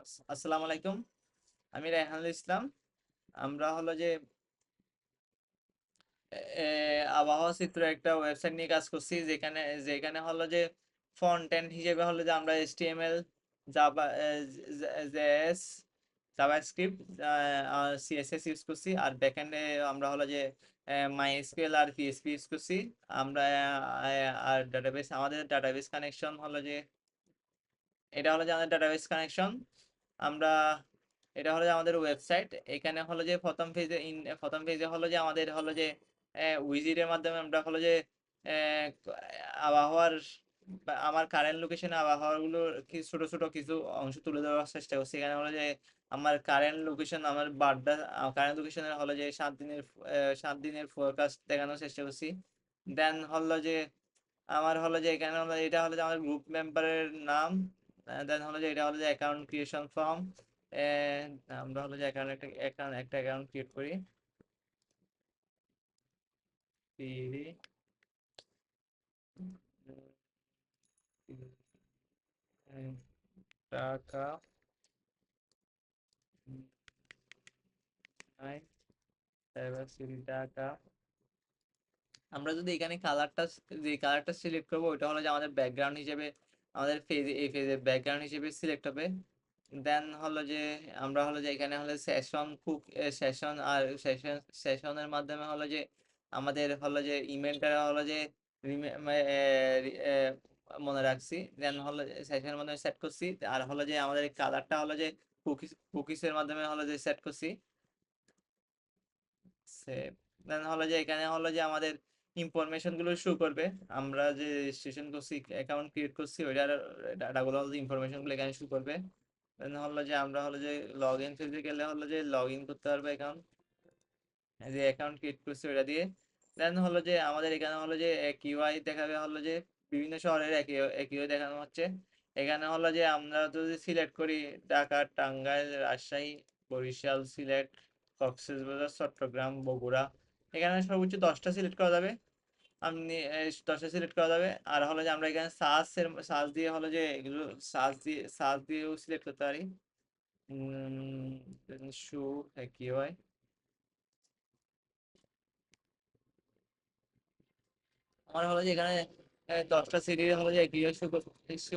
আসসালামু আলাইকুম। আমি রায়হানুল ইসলাম। আমরা হলো যে আবহাওয়া চিত্র একটা ওয়েবসাইট নিয়ে কাজ করছি, যেখানে যেখানে হলো যে ফ্রন্ট এন্ড হিসেবে হলো যে আমরা HTML, জাভা, জেএস, জাভাস্ক্রিপ্ট আর CSS ইউজ করছি। আর ব্যাকএন্ডে আমরা হলো যে MySQL আর PHP ইউজ করছি। আমরা আর ডাটাবেস, আমাদের ডাটাবেস কানেকশন হলো যে এটা হলো যে আমাদের ডাটাবেস কানেকশন। আমরা এটা হলো যে আমাদের ওয়েবসাইট। এখানে হলো যে প্রথম পেজে হলো যে আমাদের হলো যে উইজিটের মাধ্যমে আমরা হলো যে আহ, আবহাওয়ার আমার কারেন্ট লোকেশনে আবহাওয়াগুলো কিছু ছোট ছোট কিছু অংশ তুলে ধরার চেষ্টা করছি। এখানে হলো যে আমার কারেন্ট লোকেশন, আমার বারটা কারেন্ট লোকেশনের হলো যে 7 দিনের 7 দিনের ফোরকাস্ট দেখানোর চেষ্টা করছি। দেন হলো যে আমার হলো যে এখানে হলো এটা হলো যে আমার গ্রুপ মেম্বারের নাম। দেন হলো যে এটা হলো যে অ্যাকাউন্ট ক্রিয়েশন ফর্ম। আমরা হলো যে একটা অ্যাকাউন্ট ক্রিয়েট করি। পিডি টাকা নাই, সাইবার সিটি টাকা। আমরা যদি এখানে যে কালারটা সিলেক্ট করবো ওইটা হলো যে আমাদের ব্যাকগ্রাউন্ড হিসেবে, আমাদের এই ফেজের ব্যাকগ্রাউন্ড হিসেবে সিলেক্ট হবে। দেন হলো যে আমরা হলো যে এখানে হলো সেশনের মাধ্যমে হলো যে আমাদের হলো যে ইমেলটা হলো যে রিমে- মে- এ, রি- এ, মনে রাখছি। দেন হলো সেশনের মাধ্যমে সেট করছি। আর হলো যে আমাদের কালারটা হলো যে কুকিসের মাধ্যমে হলো যে সেট করছি। সেভ। দেন হলো যে এখানে হলো যে আমাদের ইনফরমেশন গুলো শো করবে। আমরা যে রেজিস্ট্রেশন করছি, অ্যাকাউন্ট ক্রিয়েট করছি, ওইটার ডাটাগুলো হলো ইনফরমেশন গুলো এখানে শো করবে। দেন হলো যে আমরা হলো যে লগ ইন পেজে গেলে হলো যে লগ ইন করতে পারবো অ্যাকাউন্ট, যে অ্যাকাউন্ট ক্রিয়েট করছি ওইটা দিয়ে। দেন হলো যে আমাদের এখানে হলো যে কিউআই দেখাবে, হলো যে বিভিন্ন শহরের কিউআই দেখানো হচ্ছে। এখানে হলো যে আমরা যদি সিলেক্ট করি ঢাকা, টাঙ্গাইল, রাজশাহী, বরিশাল, সিলেট, কক্সবাজার, চট্টগ্রাম, বগুড়া, এখানে সর্বোচ্চ 10টা সিলেক্ট করা যাবে। আপনি 10টা সিলেক্ট করা যাবে। আর হলো যে আমরা এখানে সার্চ দিয়ে হলো যে এগুলো সার্চ দিয়েও সিলেক্ট করতে পারি। শু কিউআই আমার হলো যে এখানে 10টা সিটি হলো যে এগিয়ে শো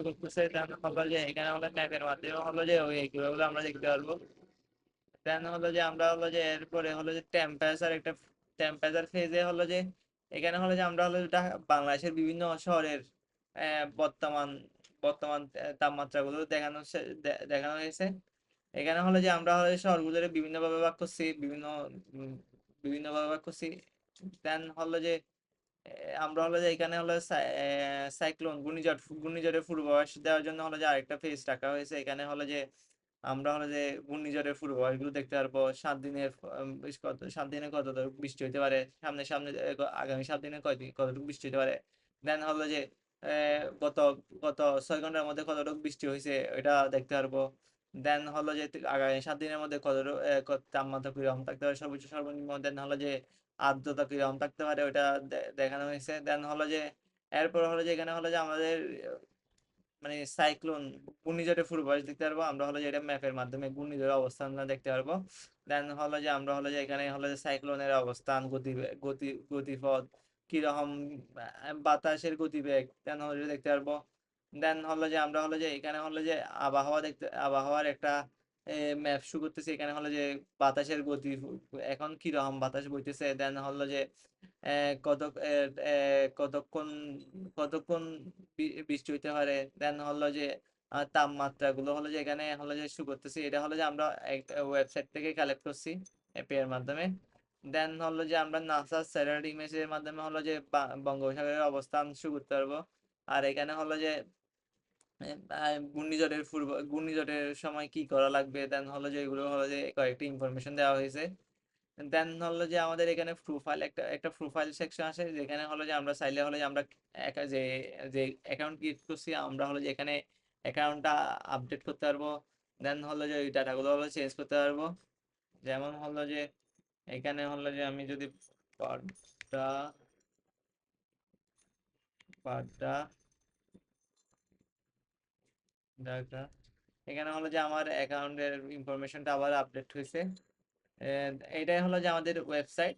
করতেছে। তার হলো যে এখানে হলো ম্যাপের মাধ্যমে হলো যে ওই এগুলো আমরা দেখতে পারবো। দেন হলো যে আমরা হলো যে এরপরে হলো যে টেম্পারেচার ফেজে হলো যে এখানে হলো যে আমরা হলো যে বাংলাদেশের বিভিন্ন শহরের বর্তমান বর্তমান তাপমাত্রাগুলো দেখানো হয়েছে। এখানে হলো যে আমরা হলো যে শহরগুলোর বিভিন্নভাবে ভাগ করছি, উম, বিভিন্নভাবে ভাগ করছি। দেন হলো যে আমরা হলো যে এখানে হলো সাইক্লোন, ঘূর্ণিঝড়ের পূর্বাভাস দেওয়ার জন্য হলো যে আরেকটা পেজ রাখা হয়েছে। এখানে হলো যে আমরা হলো যে ঘূর্ণিঝড়ের পূর্বাভাস গুলো দেখতে পারবো। 7 দিনের 7 দিনে কতটুকু বৃষ্টি হতে পারে, সামনে সামনে আগামী 7 দিনে কতটুকু বৃষ্টি হতে পারে। দেন হলো যে গত গত 6 ঘন্টার মধ্যে কতটুকু বৃষ্টি হয়েছে এটা দেখতে পারবো। দেন হলো যে আগামী 7 দিনের মধ্যে কতটুকু তাপমাত্রা কিরকম থাকতে পারে, সর্বোচ্চ সর্বনিম্ন। দেন হলো যে আর্দ্রতা কিরকম থাকতে পারে ওটা দেখানো হয়েছে। দেন হলো যে এরপর হলো যে এখানে হলো যে আমাদের মানে সাইক্লোন, ঘূর্ণিঝড়ের পূর্বাভাস দেখতে পারবো। আমরা হলো যে এটা ম্যাপের মাধ্যমে ঘূর্ণিঝড়ের অবস্থান দেখতে পারবো। দেন হলো যে আমরা হলো যে এখানে হলো যে সাইক্লোনের অবস্থান, গতিপথ কিরকম, বাতাসের গতিবেগ দেন হলো যে দেখতে পারবো। দেন হলো যে আমরা হলো যে এখানে হলো যে আবহাওয়ার একটা ম্যাপ শো করতেছি। এখানে হলো যে বাতাসের গতি, এখন কিরকম বাতাস বইতেছে। দেন হলো যে আহ, কত আহ, আহ, কতক্ষণ কতক্ষণ বৃষ্টি হইতে পারে। দেন হলো যে তাপমাত্রা গুলো হলো যে এখানে হলো যে শো করতেছি। এটা হলো যে আমরা ওয়েবসাইট থেকে কালেক্ট করছি এপিআই এর মাধ্যমে। দেন হলো যে আমরা নাসা স্যাটেলাইট ইমেজের মাধ্যমে হলো যে বঙ্গোপসাগরের অবস্থান শো করতে পারবো। আর এখানে হলো যে ঘূর্ণিঝড়ের সময় কি করা লাগবে। দেন হলো যে এগুলো হলো যে কয়েকটি ইনফরমেশন দেওয়া হয়েছে। দেন হলো যে আমাদের এখানে প্রোফাইল, একটা প্রোফাইল সেকশন আছে, যেখানে হলো যে আমরা চাইলে হলো যে আমরা যে যে অ্যাকাউন্ট ক্রিয়েট করছি আমরা হলো যে এখানে অ্যাকাউন্টটা আপডেট করতে পারবো। দেন হলো যে ওই ডাটাগুলো হলো চেঞ্জ করতে পারবো। যেমন হলো যে এখানে হলো যে আমি যদি বাড্ডা বাড্ডা ঢাকা এখানে হলো যে আমার অ্যাকাউন্টের ইনফরমেশনটা আবার আপডেট হয়েছে। এটাই হলো যে আমাদের ওয়েবসাইট।